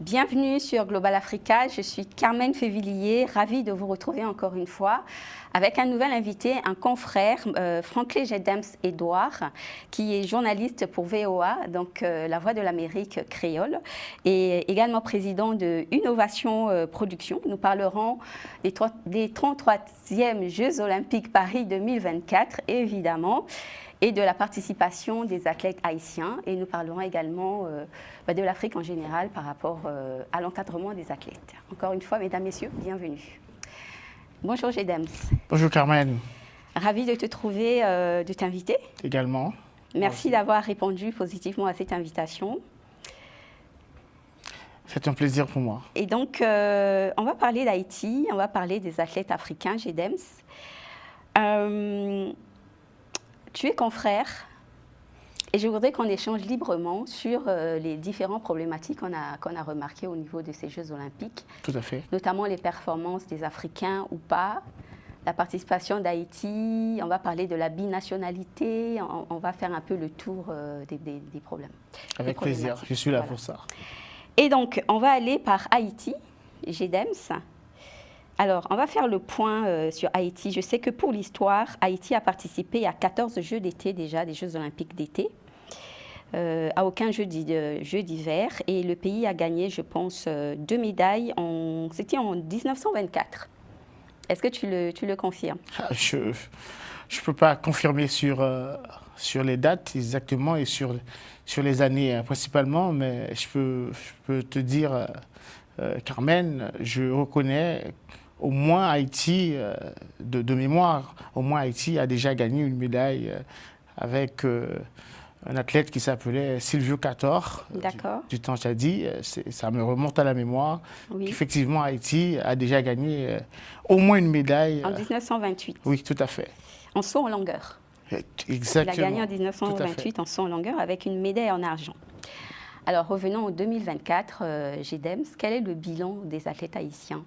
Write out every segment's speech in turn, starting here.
Bienvenue sur Global Africa, je suis Carmen Févillier, ravie de vous retrouver encore une fois avec un nouvel invité, un confrère, Franklin Gedems-Edouard, qui est journaliste pour VOA, donc la Voix de l'Amérique créole, et également président de Innovation Production. Nous parlerons des 33e Jeux Olympiques Paris 2024, évidemment, et de la participation des athlètes haïtiens. Et nous parlerons également de l'Afrique en général par rapport à l'encadrement des athlètes. Encore une fois, mesdames, messieurs, bienvenue. Bonjour Gedems. Bonjour Carmen. Ravi de te trouver, de t'inviter. Également. Merci d'avoir répondu positivement à cette invitation. C'est un plaisir pour moi. Et donc, on va parler d'Haïti, on va parler des athlètes africains, Gedems. Tu es confrère et je voudrais qu'on échange librement sur les différentes problématiques qu'on a remarquées au niveau de ces Jeux Olympiques. Tout à fait. Notamment les performances des Africains ou pas, la participation d'Haïti, on va parler de la binationalité, on va faire un peu le tour des problèmes. Avec plaisir, je suis là pour ça. Et donc, on va aller par Haïti, Gedems. Alors, on va faire le point sur Haïti. Je sais que pour l'histoire, Haïti a participé à 14 Jeux d'été déjà, des Jeux Olympiques d'été, à aucun jeu d'hiver. Et le pays a gagné, je pense, 2 médailles, c'était en 1924. Est-ce que tu le confirmes? Je ne peux pas confirmer sur les dates exactement et sur les années principalement, mais je peux te dire, Carmen, je reconnais au moins Haïti, de mémoire, au moins Haïti a déjà gagné une médaille avec un athlète qui s'appelait Silvio Cator, du temps Tchadi. Ça me remonte à la mémoire. Oui. Effectivement, Haïti a déjà gagné au moins une médaille. En 1928. Oui, tout à fait. En saut en longueur. Exactement. Il a gagné en 1928 en saut en longueur avec une médaille en argent. Alors, revenons en 2024, Gedems, quel est le bilan des athlètes haïtiens?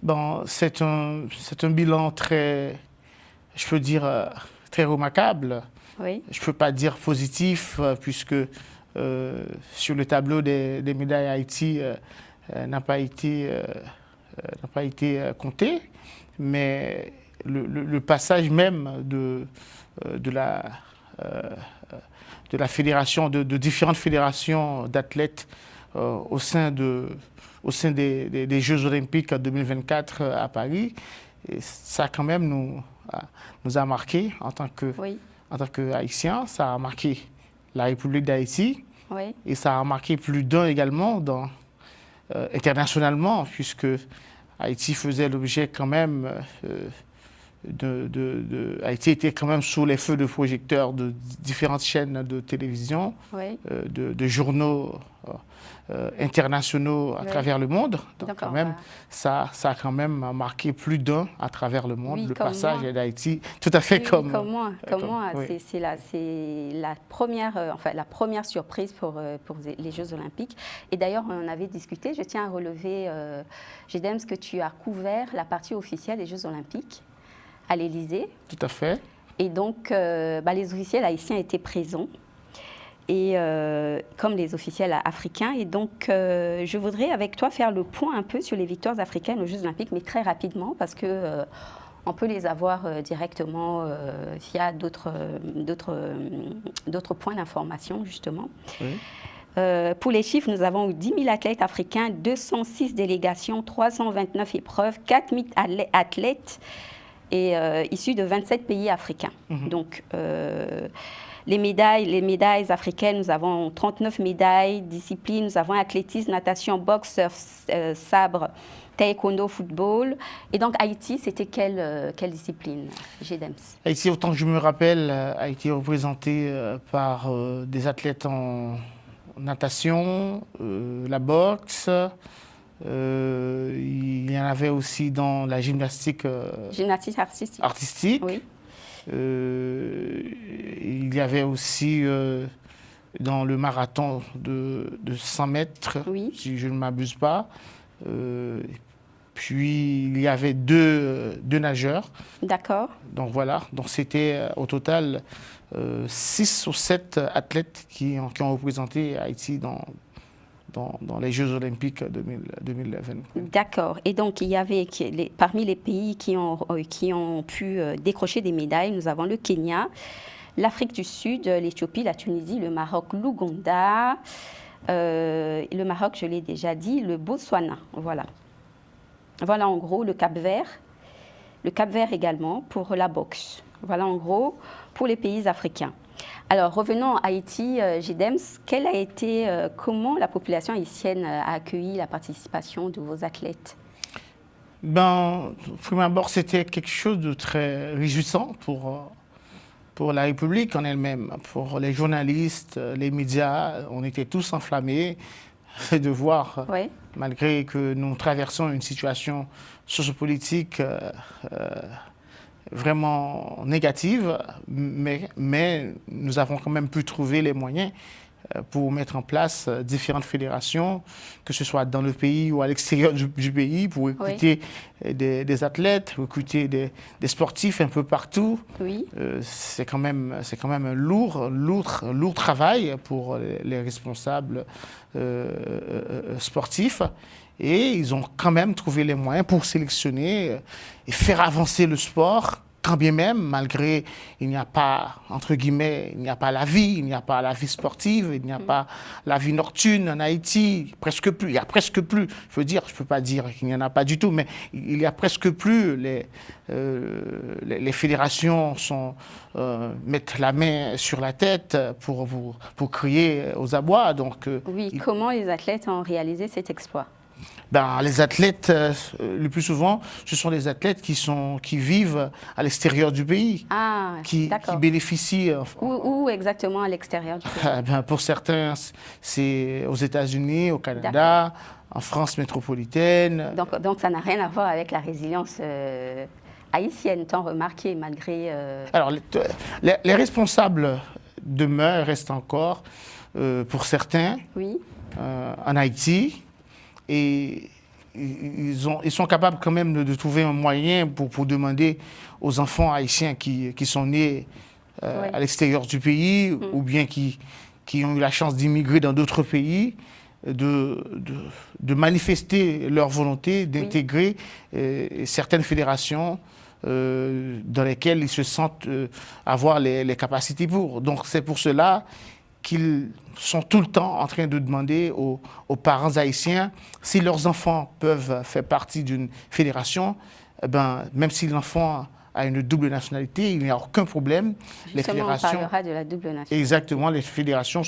Bon, c'est un bilan très, je peux dire, très remarquable. Oui. Je ne peux pas dire positif, puisque sur le tableau des médailles, Haïti n'a pas été compté. Mais le passage même de la fédération, de différentes fédérations d'athlètes au sein des Jeux Olympiques 2024 à Paris, et ça quand même nous a marqué en tant que Haïtiens. Ça a marqué la République d'Haïti, oui. Et ça a marqué plus d'un également internationalement, puisque Haïti faisait l'objet quand même Haïti était quand même sous les feux de projecteurs de différentes chaînes de télévision, oui. de journaux internationaux à travers le monde. Donc quand même, ça a quand même marqué plus d'un à travers le monde, le passage d'Haïti. Tout à fait comme moi. Oui. C'est la première surprise pour les Jeux Olympiques. Et d'ailleurs, on en avait discuté. Je tiens à relever, Gedems, que tu as couvert la partie officielle des Jeux Olympiques à l'Élysée. Tout à fait. Et donc, les officiels haïtiens étaient présents, et comme les officiels africains. Et donc, je voudrais avec toi faire le point un peu sur les victoires africaines aux Jeux Olympiques, mais très rapidement, parce que on peut les avoir directement via d'autres points d'information, justement. Oui. Pour les chiffres, nous avons eu 10 000 athlètes africains, 206 délégations, 329 épreuves, 4 000 athlètes, et issus de 27 pays africains. Mm-hmm. Donc, les médailles africaines, nous avons 39 médailles, disciplines, nous avons athlétisme, natation, boxe, surf, sabre, taekwondo, football. Et donc, Haïti, c'était quelle discipline, Gedems? Haïti, autant que je me rappelle, a été représenté par des athlètes en natation, la boxe. Il y en avait aussi dans la gymnastique artistique. Oui. Il y avait aussi dans le marathon de 100 mètres, oui. Si je ne m'abuse pas. Puis il y avait deux nageurs. D'accord. Donc voilà, donc c'était au total 6 ou 7 athlètes qui ont représenté Haïti dans les Jeux olympiques 2020. D'accord. Et donc, il y avait parmi les pays qui ont pu décrocher des médailles, nous avons le Kenya, l'Afrique du Sud, l'Éthiopie, la Tunisie, le Maroc, l'Ouganda, le Maroc, je l'ai déjà dit, le Botswana. Voilà. Voilà en gros le Cap-Vert. Le Cap-Vert également pour la boxe. Voilà en gros pour les pays africains. Alors revenons à Haïti, Gidems, comment la population haïtienne a accueilli la participation de vos athlètes? Prime abord, c'était quelque chose de très réjouissant pour la République en elle-même, pour les journalistes, les médias. On était tous enflammés de voir, oui. Malgré que nous traversons une situation sociopolitique vraiment négative, mais nous avons quand même pu trouver les moyens pour mettre en place différentes fédérations, que ce soit dans le pays ou à l'extérieur du pays, pour recruter des athlètes, recruter des sportifs un peu partout. Oui. C'est quand même un lourd travail pour les responsables sportifs. Et ils ont quand même trouvé les moyens pour sélectionner et faire avancer le sport, quand bien même, malgré, il n'y a pas, entre guillemets, il n'y a pas la vie sportive, il n'y a pas la vie nocturne en Haïti, presque plus, il y a presque plus, je veux dire, je ne peux pas dire qu'il n'y en a pas du tout, mais il y a presque plus, les fédérations mettent la main sur la tête pour crier aux abois. Donc, oui, comment les athlètes ont réalisé cet exploit? Les athlètes, le plus souvent, ce sont des athlètes qui vivent à l'extérieur du pays, qui bénéficient... Où exactement à l'extérieur du pays? Pour certains, c'est aux États-Unis, au Canada, en France métropolitaine. Donc ça n'a rien à voir avec la résilience haïtienne, tant remarquée malgré... Alors, les responsables demeurent, restent encore, pour certains, en Haïti. Et ils sont capables quand même de trouver un moyen pour demander aux enfants haïtiens qui sont nés à l'extérieur du pays ou bien qui ont eu la chance d'immigrer dans d'autres pays, de manifester leur volonté d'intégrer certaines fédérations dans lesquelles ils se sentent avoir les capacités pour. Donc c'est pour cela qu'ils sont tout le temps en train de demander aux parents haïtiens si leurs enfants peuvent faire partie d'une fédération, même si l'enfant a une double nationalité, il n'y a aucun problème. Justement, les fédérations, on parlera de la double nationalité. Exactement, les fédérations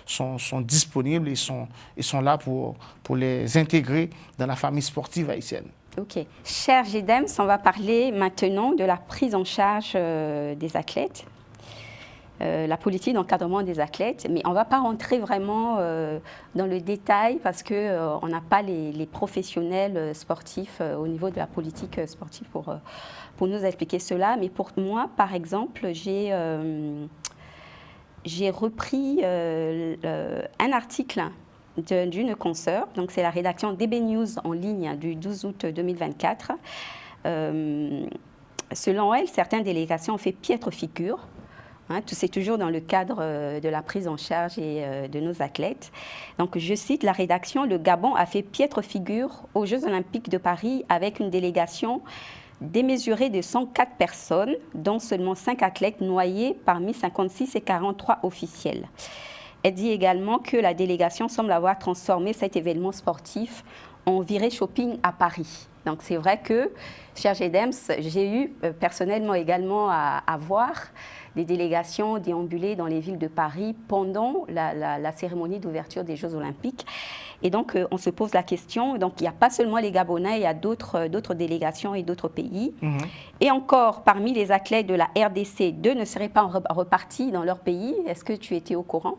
sont disponibles et sont là pour les intégrer dans la famille sportive haïtienne. Ok. Cher Gidems, on va parler maintenant de la prise en charge des athlètes. La politique d'encadrement des athlètes, mais on ne va pas rentrer vraiment dans le détail parce qu'on n'a pas les professionnels sportifs au niveau de la politique sportive pour nous expliquer cela. Mais pour moi, par exemple, j'ai repris un article d'une consoeur, donc c'est la rédaction DB News en ligne du 12 août 2024. Selon elle, certaines délégations ont fait piètre figure. C'est toujours dans le cadre de la prise en charge de nos athlètes. Donc, je cite la rédaction, « Le Gabon a fait piètre figure aux Jeux Olympiques de Paris avec une délégation démesurée de 104 personnes, dont seulement 5 athlètes noyés parmi 56 et 43 officiels. » Elle dit également que la délégation semble avoir transformé cet événement sportif en virée shopping à Paris. Donc, c'est vrai que, cher Gidems, j'ai eu personnellement également à voir des délégations déambuler dans les villes de Paris pendant la cérémonie d'ouverture des Jeux Olympiques. Et donc, on se pose la question. Donc, il n'y a pas seulement les Gabonais, il y a d'autres délégations et d'autres pays. Et encore, parmi les athlètes de la RDC, 2 ne seraient pas repartis dans leur pays. Est-ce que tu étais au courant?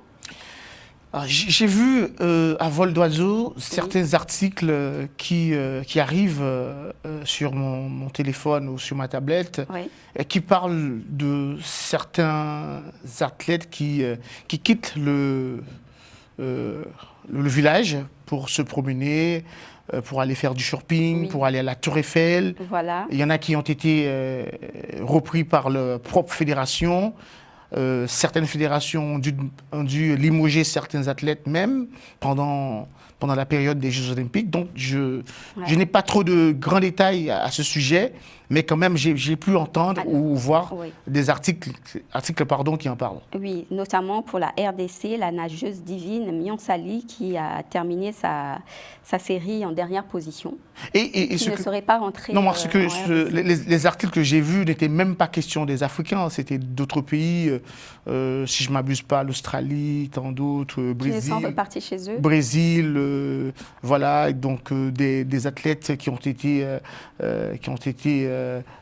J'ai vu à vol d'oiseau certains articles qui arrivent sur mon téléphone ou sur ma tablette et qui parlent de certains athlètes qui quittent le village pour se promener, pour aller faire du shopping, pour aller à la Tour Eiffel. Voilà. Il y en a qui ont été repris par leur propre fédération. Certaines fédérations ont dû limoger certains athlètes même pendant la période des Jeux Olympiques. Donc, je n'ai pas trop de grands détails à ce sujet, mais quand même, j'ai pu entendre ou voir des articles qui en parlent. Oui, notamment pour la RDC, la nageuse divine Mion Sali qui a terminé sa série en dernière position. Et qui ne serait pas rentrée. Non, parce que les articles que j'ai vus n'étaient même pas question des Africains, c'était d'autres pays, si je ne m'abuse pas, l'Australie, tant d'autres, Brésil. Qui sont repartis chez eux. Brésil, voilà, donc des athlètes qui ont été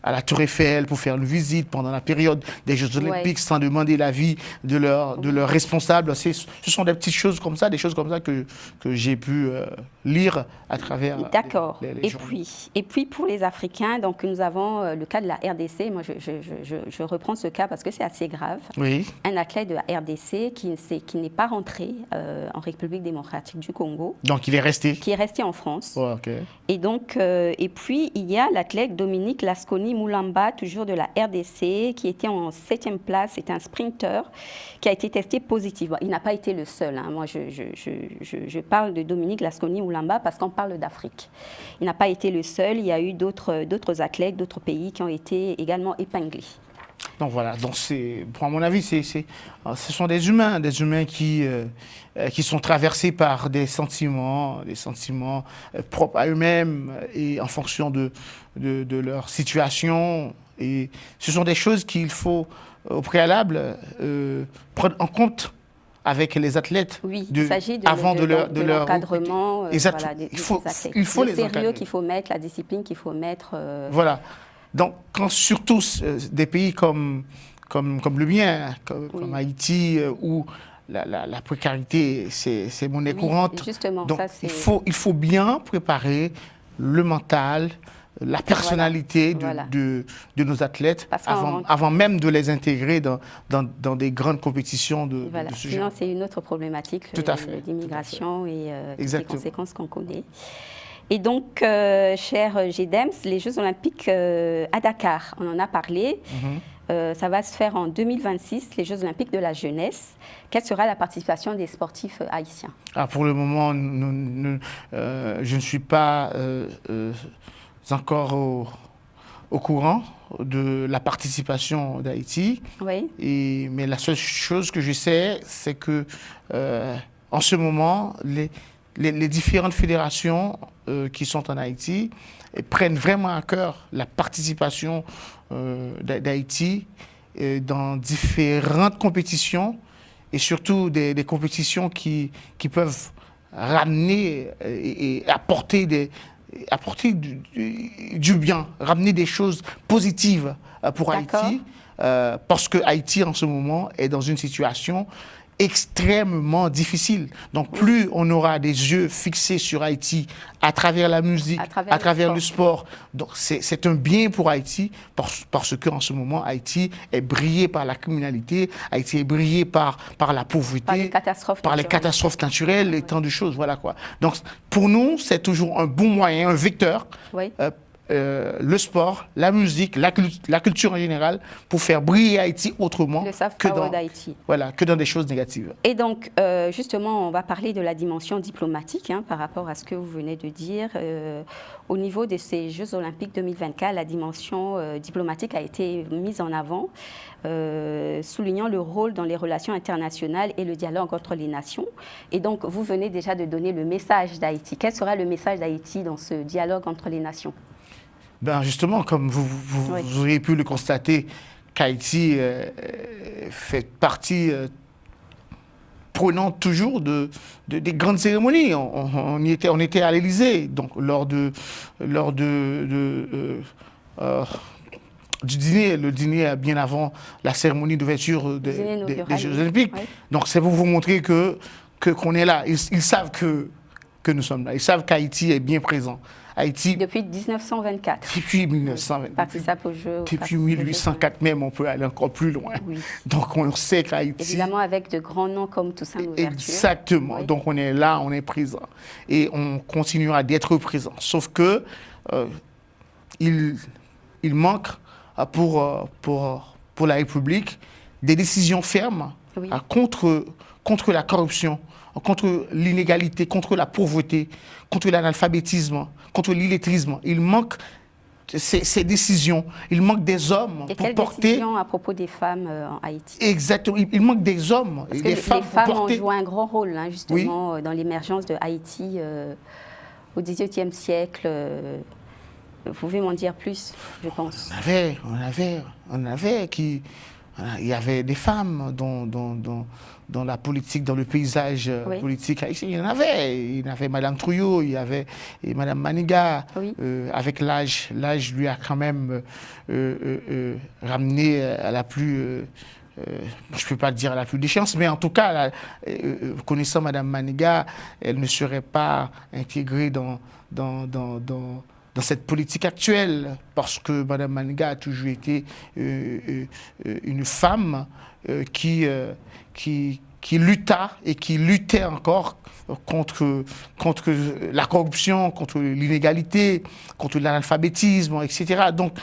à la Tour Eiffel pour faire une visite pendant la période des Jeux Olympiques sans demander l'avis de leurs responsables. Ce sont des petites choses comme ça, des choses comme ça que j'ai pu lire à travers les journaux. Et puis pour les Africains, donc nous avons le cas de la RDC. Moi, je reprends ce cas parce que c'est assez grave. Oui. Un athlète de la RDC qui n'est pas rentré en République démocratique du Congo. Donc il est resté. Qui est resté en France. Oh, okay. Et donc, et puis il y a l'athlète Dominique Lasconi Moulamba, toujours de la RDC, qui était en 7e place. C'est un sprinter qui a été testé positif. Bon, il n'a pas été le seul. Hein. Moi, je parle de Dominique Lasconi Moulamba parce qu'on parle d'Afrique. Il n'a pas été le seul. Il y a eu d'autres athlètes, d'autres pays qui ont été également épinglés. Donc voilà, donc à mon avis, ce sont des humains qui sont traversés par des sentiments propres à eux-mêmes et en fonction de leur situation. Et ce sont des choses qu'il faut, au préalable, prendre en compte avec les athlètes. Oui, il s'agit de l'encadrement. Exactement. Voilà, il faut les encadrer. Le sérieux qu'il faut mettre, la discipline qu'il faut mettre. Voilà. Donc, quand surtout des pays comme le mien, comme Haïti, où la précarité, c'est monnaie courante. Justement, donc, ça, il faut bien préparer le mental, la personnalité de nos athlètes avant même de les intégrer dans des grandes compétitions de ce genre. Sinon, c'est une autre problématique d'immigration et les conséquences qu'on connaît. Et donc, cher GEDEMS, les Jeux Olympiques à Dakar, on en a parlé. Ça va se faire en 2026, les Jeux Olympiques de la jeunesse. Quelle sera la participation des sportifs haïtiens? Pour le moment, je ne suis pas encore au courant de la participation d'Haïti. Oui. Mais la seule chose que je sais, c'est que en ce moment, les différentes fédérations qui sont en Haïti prennent vraiment à cœur la participation d'Haïti dans différentes compétitions et surtout des compétitions qui peuvent ramener et apporter du bien, ramener des choses positives pour Haïti, parce que Haïti en ce moment est dans une situation extrêmement difficile. Donc, plus on aura des yeux fixés sur Haïti à travers la musique, à travers le sport. Donc, c'est un bien pour Haïti parce qu'en ce moment, Haïti est brillé par la criminalité, Haïti est brillé par la pauvreté, par les catastrophes naturelles et tant de choses. Voilà quoi. Donc, pour nous, c'est toujours un bon moyen, un vecteur. Oui. Le sport, la musique, la culture en général, pour faire briller Haïti autrement que dans des choses négatives. Et donc, justement, on va parler de la dimension diplomatique par rapport à ce que vous venez de dire. Au niveau de ces Jeux Olympiques 2024, la dimension diplomatique a été mise en avant, soulignant le rôle dans les relations internationales et le dialogue entre les nations. Et donc, vous venez déjà de donner le message d'Haïti. Quel sera le message d'Haïti dans ce dialogue entre les nations ? Justement, comme vous auriez pu le constater, qu'Haïti fait partie prenante toujours des grandes cérémonies. On était à l'Élysée, donc lors du dîner, le dîner bien avant la cérémonie d'ouverture des Jeux Olympiques. Oui. Donc c'est pour vous montrer qu'on est là. Ils savent que nous sommes là. Ils savent qu'Haïti est bien présent. Haïti, depuis 1924. Depuis 1924. Participe aux Jeux. Depuis 1804 même, on peut aller encore plus loin. Oui. Donc on sait qu'Haïti... Évidemment avec de grands noms comme Toussaint Louverture. Exactement. Oui. Donc on est là, on est présent. Et on continuera d'être présent. Sauf que il manque pour la République des décisions fermes contre la corruption, contre l'inégalité, contre la pauvreté, contre l'analphabétisme, contre l'illettrisme. Il manque ces décisions. Il manque des hommes et pour porter... décisions à propos des femmes en Haïti? Exactement. Il manque des hommes et des femmes pour porter... ont joué un grand rôle, hein, justement, dans l'émergence de Haïti au XVIIIe siècle. Vous pouvez m'en dire plus, je pense. On avait qui... Il y avait des femmes dans la politique, dans le paysage politique haïtien. Il y en avait Madame Trouillot, il y avait Madame Maniga. Oui. Avec l'âge lui a quand même ramené à la plus... je ne peux pas dire à la plus déchéance, mais en tout cas, connaissant Madame Maniga, elle ne serait pas intégrée dans cette politique actuelle, parce que Mme Maniga a toujours été une femme qui lutta et qui luttait encore contre la corruption, contre l'inégalité, contre l'analphabétisme, etc. Donc,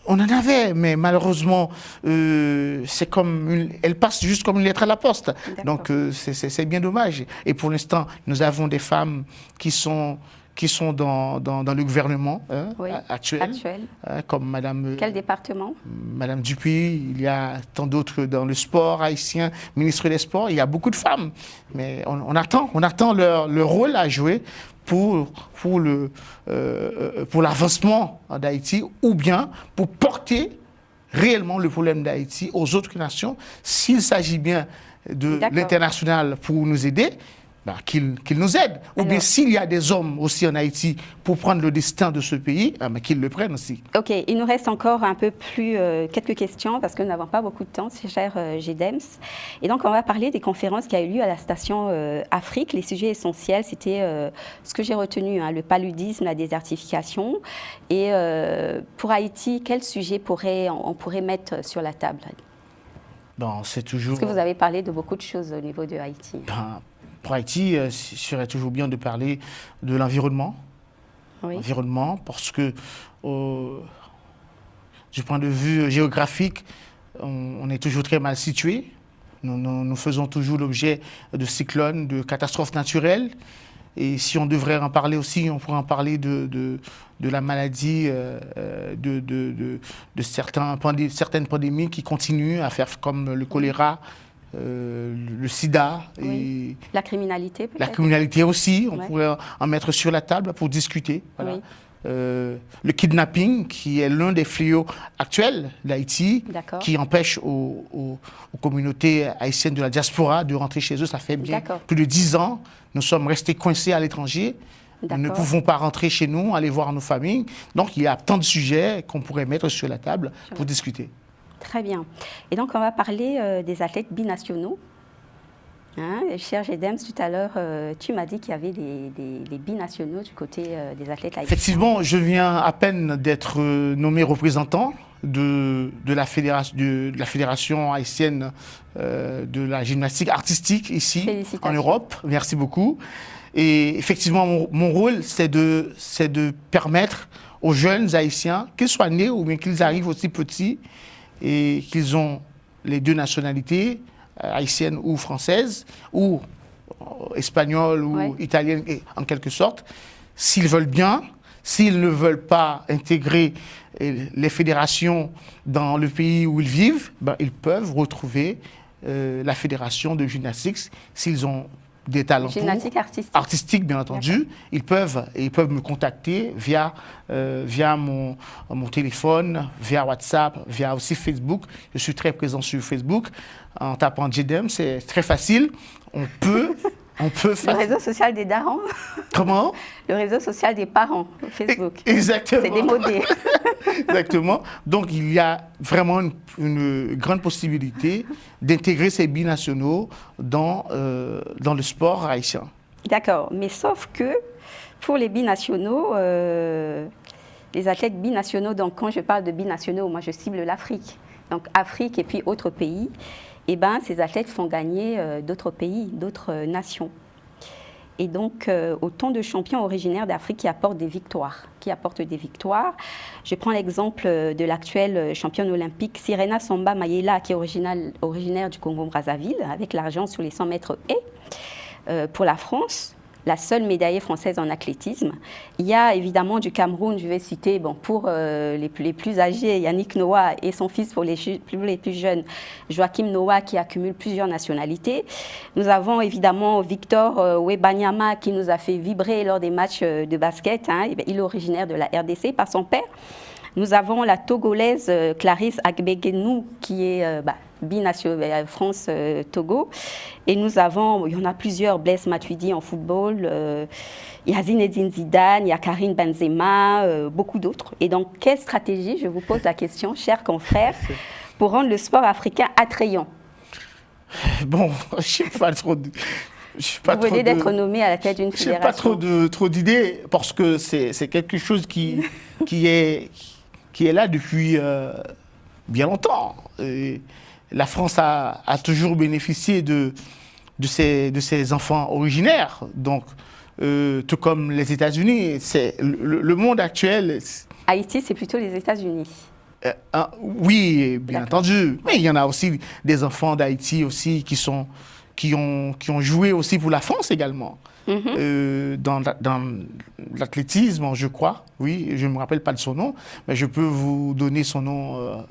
on en avait, mais malheureusement, c'est comme elle passe juste comme une lettre à la poste. Donc, c'est bien dommage. Et pour l'instant, nous avons des femmes qui sont dans le gouvernement actuel. Comme Madame... Quel département? Madame Dupuis, il y a tant d'autres dans le sport haïtien, ministre des Sports, il y a beaucoup de femmes. Mais on attend leur rôle à jouer pour l'avancement d'Haïti, ou bien pour porter réellement le problème d'Haïti aux autres nations. S'il s'agit bien de l'international pour nous aider, qu'il nous aide. Ou bien s'il y a des hommes aussi en Haïti pour prendre le destin de ce pays, qu'ils le prennent aussi. Ok, il nous reste encore un peu plus quelques questions parce que nous n'avons pas beaucoup de temps, cher GEDEMS. Et donc on va parler des conférences qui a eu lieu à la station Afrique. Les sujets essentiels, c'était ce que j'ai retenu, le paludisme, la désertification. Et pour Haïti, quel sujet on pourrait mettre sur la table? C'est toujours... Parce que vous avez parlé de beaucoup de choses au niveau de Haïti. Pour Haïti, il serait toujours bien de parler de l'environnement. Oui. L'environnement, parce que du point de vue géographique, on est toujours très mal situé. Nous faisons toujours l'objet de cyclones, de catastrophes naturelles. Et si on devrait en parler aussi, on pourrait en parler de la maladie, de certaines pandémies qui continuent à faire comme le choléra, le sida. Et la criminalité peut-être. La criminalité aussi, on pourrait en mettre sur la table pour discuter. Voilà. Oui. Le kidnapping, qui est l'un des fléaux actuels d'Haïti, qui empêche aux communautés haïtiennes de la diaspora de rentrer chez eux. Ça fait bien plus de 10 ans. Nous sommes restés coincés à l'étranger. Nous ne pouvons pas rentrer chez nous, aller voir nos familles. Donc, il y a tant de sujets qu'on pourrait mettre sur la table pour discuter. Très bien. Et donc, on va parler des athlètes binationaux. Cher GEDEMS, tout à l'heure, tu m'as dit qu'il y avait des binationaux du côté des athlètes haïtiens. Effectivement, je viens à peine d'être nommé représentant de la fédération haïtienne de la gymnastique artistique ici en Europe. Merci beaucoup. Et effectivement, mon rôle, c'est de permettre aux jeunes haïtiens, qu'ils soient nés ou bien qu'ils arrivent aussi petits et qu'ils ont les deux nationalités, haïtienne ou française, ou espagnole ou italienne, en quelque sorte, s'ils veulent bien, s'ils ne veulent pas intégrer les fédérations dans le pays où ils vivent, ils peuvent retrouver la fédération de gymnastique s'ils ont des talents artistiques, bien entendu. Ils peuvent me contacter via mon téléphone, via WhatsApp, via aussi Facebook. Je suis très présent sur Facebook. En tapant GEDEMS, c'est très facile. On peut Le réseau social des darons. Comment? Le réseau social des parents, Facebook. Exactement. C'est démodé. Exactement. Donc, il y a vraiment une grande possibilité d'intégrer ces binationaux dans le sport haïtien. D'accord. Mais sauf que pour les binationaux, les athlètes binationaux, donc quand je parle de binationaux, moi je cible l'Afrique. Donc Afrique et puis autres pays. Eh bien, ces athlètes font gagner d'autres pays, d'autres nations. et donc autant de champions originaires d'Afrique qui apportent des victoires. Je prends l'exemple de l'actuelle championne olympique Sirena Samba Mayela, qui est originaire du Congo-Brazzaville, avec l'argent sur les 100 mètres haies pour la France. La seule médaillée française en athlétisme. Il y a évidemment du Cameroun, je vais citer, pour les plus âgés, Yannick Noah, et son fils pour les plus jeunes, Joachim Noah, qui accumule plusieurs nationalités. Nous avons évidemment Victor Wembanyama, qui nous a fait vibrer lors des matchs de basket. Il est originaire de la RDC par son père. Nous avons la Togolaise Clarisse Agbegenou, qui est binationale France-Togo. Et nous avons, il y en a plusieurs, Blaise Matuidi en football, il y a Zinedine Zidane, il y a Karim Benzema, beaucoup d'autres. Et donc, quelle stratégie, je vous pose la question, chers confrères, pour rendre le sport africain attrayant? Bon, je ne sais pas trop... Vous venez d'être nommé à la tête d'une fédération. Je n'ai pas trop d'idées, parce que c'est quelque chose qui est là depuis bien longtemps. Et la France a toujours bénéficié de ses enfants originaires, donc tout comme les États-Unis. Le monde actuel... Haïti, c'est plutôt les États-Unis. Oui, bien entendu. Mais il y en a aussi des enfants d'Haïti aussi qui ont joué aussi pour la France également. Dans l'athlétisme, je crois, oui, je ne me rappelle pas de son nom, mais je peux vous donner son nom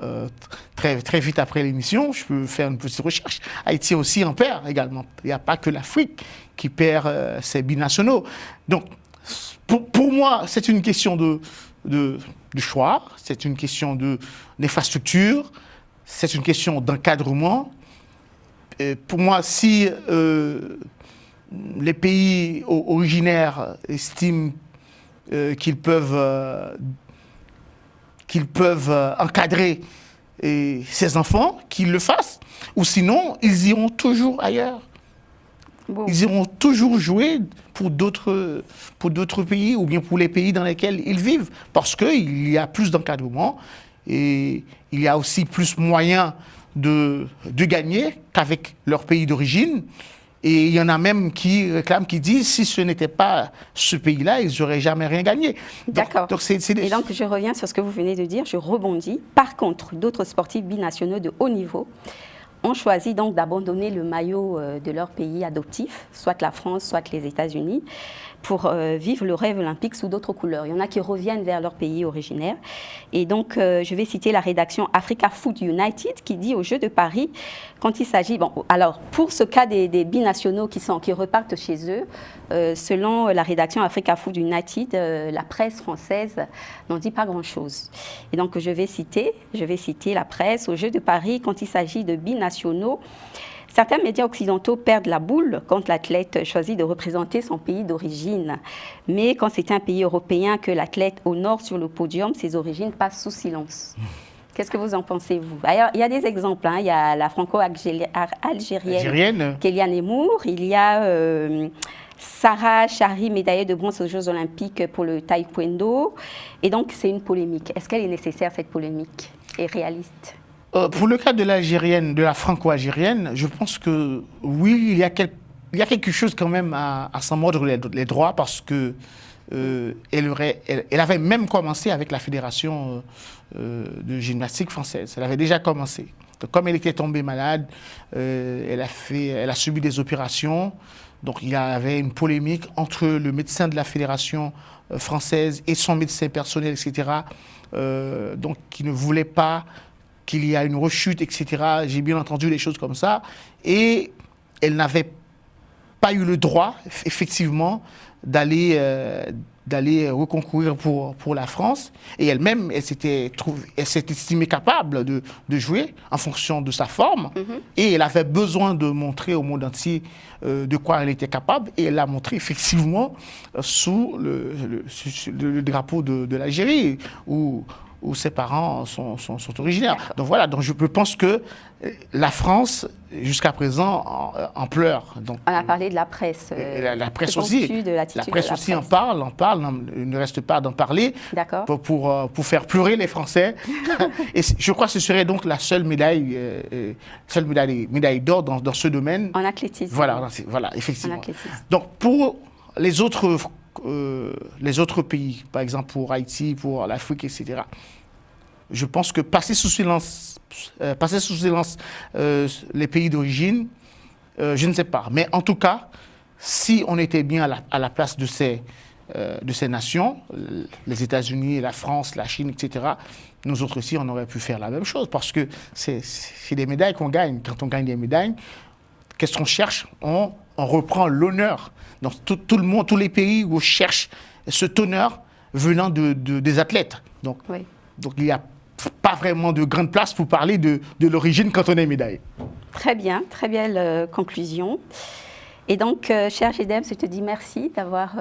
très vite après l'émission. Je peux faire une petite recherche. Haïti aussi en perd également. Il n'y a pas que l'Afrique qui perd ses binationaux. Donc, pour moi, c'est une question de choix, c'est une question d'infrastructure, c'est une question d'encadrement. Pour moi, si les pays originaires estiment qu'ils peuvent encadrer ces enfants, qu'ils le fassent, ou sinon, ils iront toujours ailleurs. Bon. Ils iront toujours jouer pour d'autres pays, ou bien pour les pays dans lesquels ils vivent, parce qu'il y a plus d'encadrement et il y a aussi plus moyen de gagner qu'avec leur pays d'origine. Et il y en a même qui réclament, qui disent, si ce n'était pas ce pays-là, ils n'auraient jamais rien gagné. D'accord. Et donc, je reviens sur ce que vous venez de dire, je rebondis. Par contre, d'autres sportifs binationaux de haut niveau ont choisi donc d'abandonner le maillot de leur pays adoptif, soit la France, soit les États-Unis, pour vivre le rêve olympique sous d'autres couleurs. Il y en a qui reviennent vers leur pays originaire. Et donc, je vais citer la rédaction Africa Food United qui dit aux Jeux de Paris, quand il s'agit... Bon, alors, pour ce cas des binationaux qui repartent chez eux, selon la rédaction Africa Food United, la presse française n'en dit pas grand-chose. Et donc, je vais citer la presse aux Jeux de Paris, quand il s'agit de binationaux. Certains médias occidentaux perdent la boule quand l'athlète choisit de représenter son pays d'origine. Mais quand c'est un pays européen que l'athlète honore sur le podium, ses origines passent sous silence. Qu'est-ce que vous en pensez, vous? D'ailleurs, il y a des exemples. Il y a la franco-algérienne Kéliane Emour. Il y a Sarah Chari, médaillée de bronze aux Jeux Olympiques pour le taekwondo. Et donc, c'est une polémique. Est-ce qu'elle est nécessaire, cette polémique, et réaliste? Pour le cas de l'algérienne, de la franco-algérienne, je pense que oui, il y a quelque chose quand même à s'en mordre les droits, parce que elle avait même commencé avec la fédération de gymnastique française. Elle avait déjà commencé. Donc, comme elle était tombée malade, elle a subi des opérations. Donc il y avait une polémique entre le médecin de la fédération française et son médecin personnel, etc. Donc qui ne voulait pas qu'il y a une rechute, etc. J'ai bien entendu des choses comme ça. Et elle n'avait pas eu le droit, effectivement, d'aller reconcourir pour la France. Et elle-même, elle s'était estimée capable de jouer en fonction de sa forme. Et elle avait besoin de montrer au monde entier de quoi elle était capable. Et elle l'a montré, effectivement, sous le drapeau de l'Algérie, où ses parents sont originaires. Donc voilà, donc je pense que la France, jusqu'à présent, en pleure. Donc, on a parlé de la presse. La presse aussi. La presse aussi en parle, il ne reste pas d'en parler pour faire pleurer les Français. Et je crois que ce serait donc la seule médaille d'or dans ce domaine. En athlétisme. Voilà, effectivement. Donc pour les autres pays, par exemple pour Haïti, pour l'Afrique, etc. Je pense que passer sous silence les pays d'origine, je ne sais pas. Mais en tout cas, si on était bien à la place de ces nations, les États-Unis, la France, la Chine, etc., nous autres aussi, on aurait pu faire la même chose. Parce que c'est des médailles qu'on gagne. Quand on gagne des médailles, qu'est-ce qu'on cherche? On reprend l'honneur. Donc tout le monde, tous les pays où on cherche cet honneur venant des athlètes. Donc il n'y a pas vraiment de grande place pour parler de l'origine quand on a une médaille. Très bien, très belle conclusion. Et donc, cher GDEMS, je te dis merci d'avoir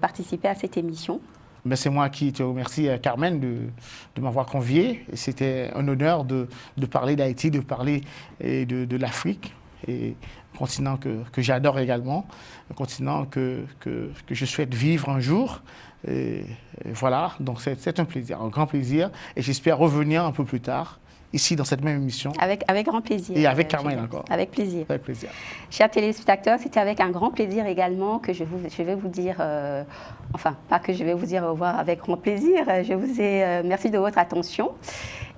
participé à cette émission. Ben, c'est moi qui te remercie, Carmen, de m'avoir convié. C'était un honneur de parler d'Haïti, de parler de l'Afrique, et un continent que j'adore également, un continent que je souhaite vivre un jour. Et voilà, donc c'est un plaisir, un grand plaisir. Et j'espère revenir un peu plus tard, ici, dans cette même émission. Avec grand plaisir. Et avec Carmen encore. Avec plaisir. Avec plaisir. Chers téléspectateurs, c'était avec un grand plaisir également que je vais vous dire, enfin, pas que je vais vous dire au revoir avec grand plaisir, merci de votre attention.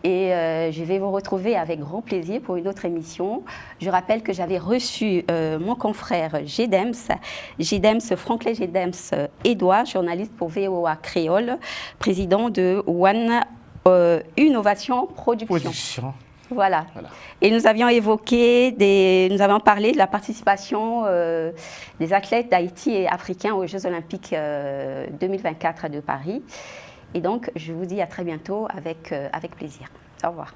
Et je vais vous retrouver avec grand plaisir pour une autre émission. Je rappelle que j'avais reçu mon confrère GDEMS Franklin GDEMS Edouard, journaliste pour VOA Créole, président de One Innovation Production. Voilà. Et nous avions nous avons parlé de la participation des athlètes d'Haïti et africains aux Jeux Olympiques 2024 de Paris. Et donc, je vous dis à très bientôt avec plaisir. Au revoir.